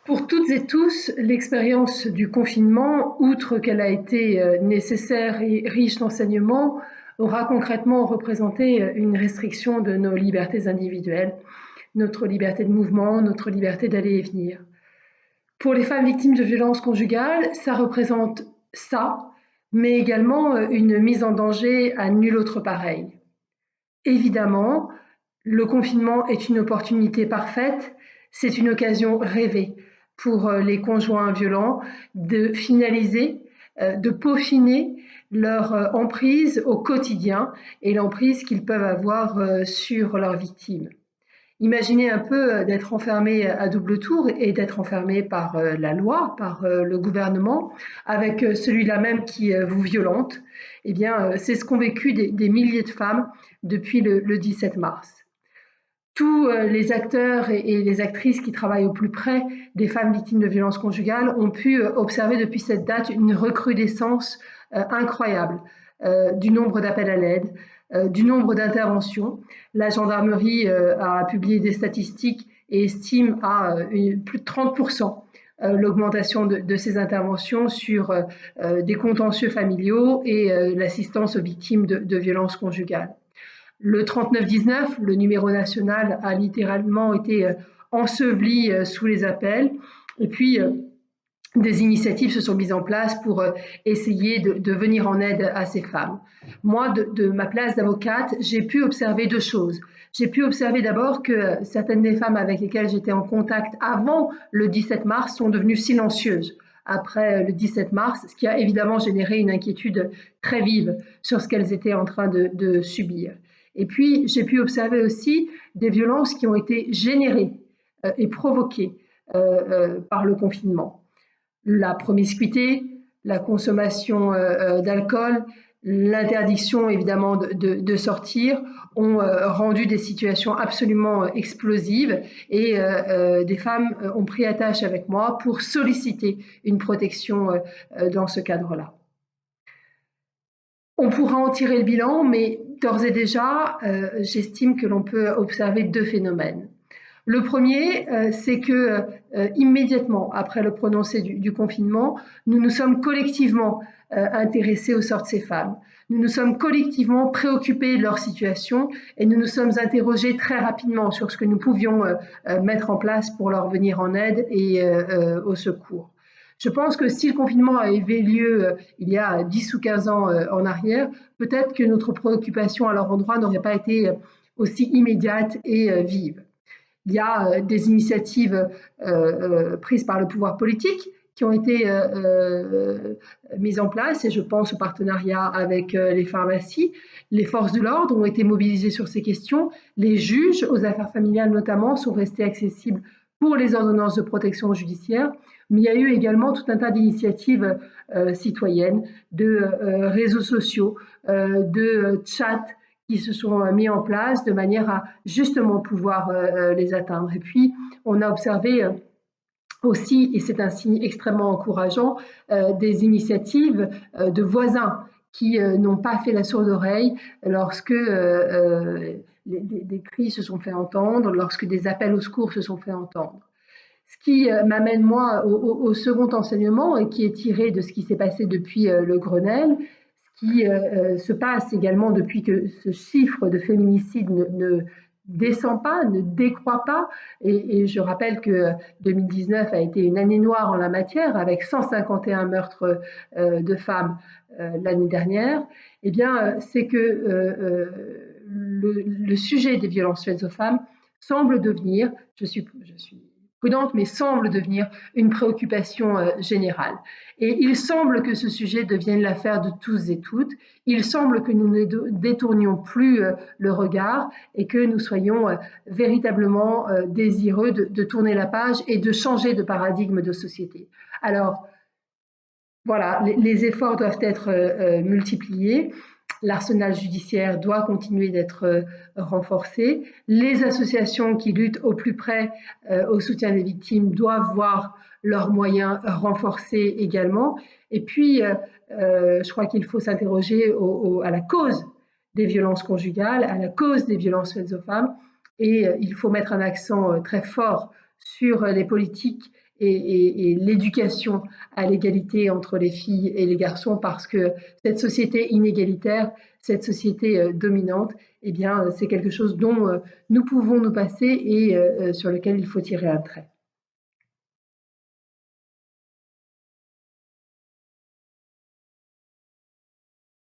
Pour toutes et tous, l'expérience du confinement, outre qu'elle a été nécessaire et riche d'enseignements, aura concrètement représenté une restriction de nos libertés individuelles, notre liberté de mouvement, notre liberté d'aller et venir. Pour les femmes victimes de violences conjugales, ça représente ça, mais également une mise en danger à nul autre pareil. Évidemment, le confinement est une opportunité parfaite, c'est une occasion rêvée pour les conjoints violents de finaliser, de peaufiner leur emprise au quotidien et l'emprise qu'ils peuvent avoir sur leurs victimes. Imaginez un peu d'être enfermé à double tour et d'être enfermé par la loi, par le gouvernement, avec celui-là même qui vous violente. Eh bien, c'est ce qu'ont vécu des milliers de femmes depuis le 17 mars. Tous les acteurs et les actrices qui travaillent au plus près des femmes victimes de violences conjugales ont pu observer depuis cette date une recrudescence incroyable du nombre d'appels à l'aide, du nombre d'interventions. La gendarmerie a publié des statistiques et estime à plus de 30% l'augmentation de ces interventions sur des contentieux familiaux et l'assistance aux victimes de violences conjugales. Le 3919, le numéro national, a littéralement été enseveli sous les appels. Et puis, des initiatives se sont mises en place pour essayer de venir en aide à ces femmes. Moi, de ma place d'avocate, j'ai pu observer deux choses. J'ai pu observer d'abord que certaines des femmes avec lesquelles j'étais en contact avant le 17 mars sont devenues silencieuses après le 17 mars, ce qui a évidemment généré une inquiétude très vive sur ce qu'elles étaient en train de subir. Et puis, j'ai pu observer aussi des violences qui ont été générées et provoquées par le confinement. La promiscuité, la consommation d'alcool, l'interdiction évidemment de sortir ont rendu des situations absolument explosives et des femmes ont pris attache avec moi pour solliciter une protection dans ce cadre-là. On pourra en tirer le bilan, mais d'ores et déjà, j'estime que l'on peut observer deux phénomènes. Le premier, c'est que immédiatement après le prononcé du confinement, nous nous sommes collectivement intéressés au sort de ces femmes. Nous nous sommes collectivement préoccupés de leur situation et nous nous sommes interrogés très rapidement sur ce que nous pouvions mettre en place pour leur venir en aide et au secours. Je pense que si le confinement avait lieu il y a 10 ou 15 ans en arrière, peut-être que notre préoccupation à leur endroit n'aurait pas été aussi immédiate et vive. Il y a des initiatives prises par le pouvoir politique qui ont été mises en place, et je pense au partenariat avec les pharmacies. Les forces de l'ordre ont été mobilisées sur ces questions. Les juges aux affaires familiales notamment sont restés accessibles pour les ordonnances de protection judiciaire. Mais il y a eu également tout un tas d'initiatives citoyennes, de réseaux sociaux, de chats qui se sont mis en place de manière à justement pouvoir les atteindre. Et puis, on a observé aussi, et c'est un signe extrêmement encourageant, des initiatives de voisins qui n'ont pas fait la sourde oreille lorsque des cris se sont fait entendre, lorsque des appels au secours se sont fait entendre. Ce qui m'amène, moi, au second enseignement, et qui est tiré de ce qui s'est passé depuis le Grenelle, ce qui se passe également depuis que ce chiffre de féminicide ne descend pas, ne décroît pas. Et je rappelle que 2019 a été une année noire en la matière, avec 151 meurtres de femmes l'année dernière. Eh bien, c'est que le sujet des violences faites aux femmes semble devenir, je suis prudente, mais semble devenir une préoccupation générale. Et il semble que ce sujet devienne l'affaire de tous et toutes. Il semble que nous ne détournions plus le regard et que nous soyons véritablement désireux de tourner la page et de changer de paradigme de société. Alors, voilà, les efforts doivent être multipliés. L'arsenal judiciaire doit continuer d'être renforcé. Les associations qui luttent au plus près au soutien des victimes doivent voir leurs moyens renforcés également. Et puis, je crois qu'il faut s'interroger à la cause des violences conjugales, à la cause des violences faites aux femmes. Et il faut mettre un accent très fort sur les politiques et l'éducation à l'égalité entre les filles et les garçons, parce que cette société inégalitaire, cette société dominante, eh bien, c'est quelque chose dont nous pouvons nous passer et sur lequel il faut tirer un trait.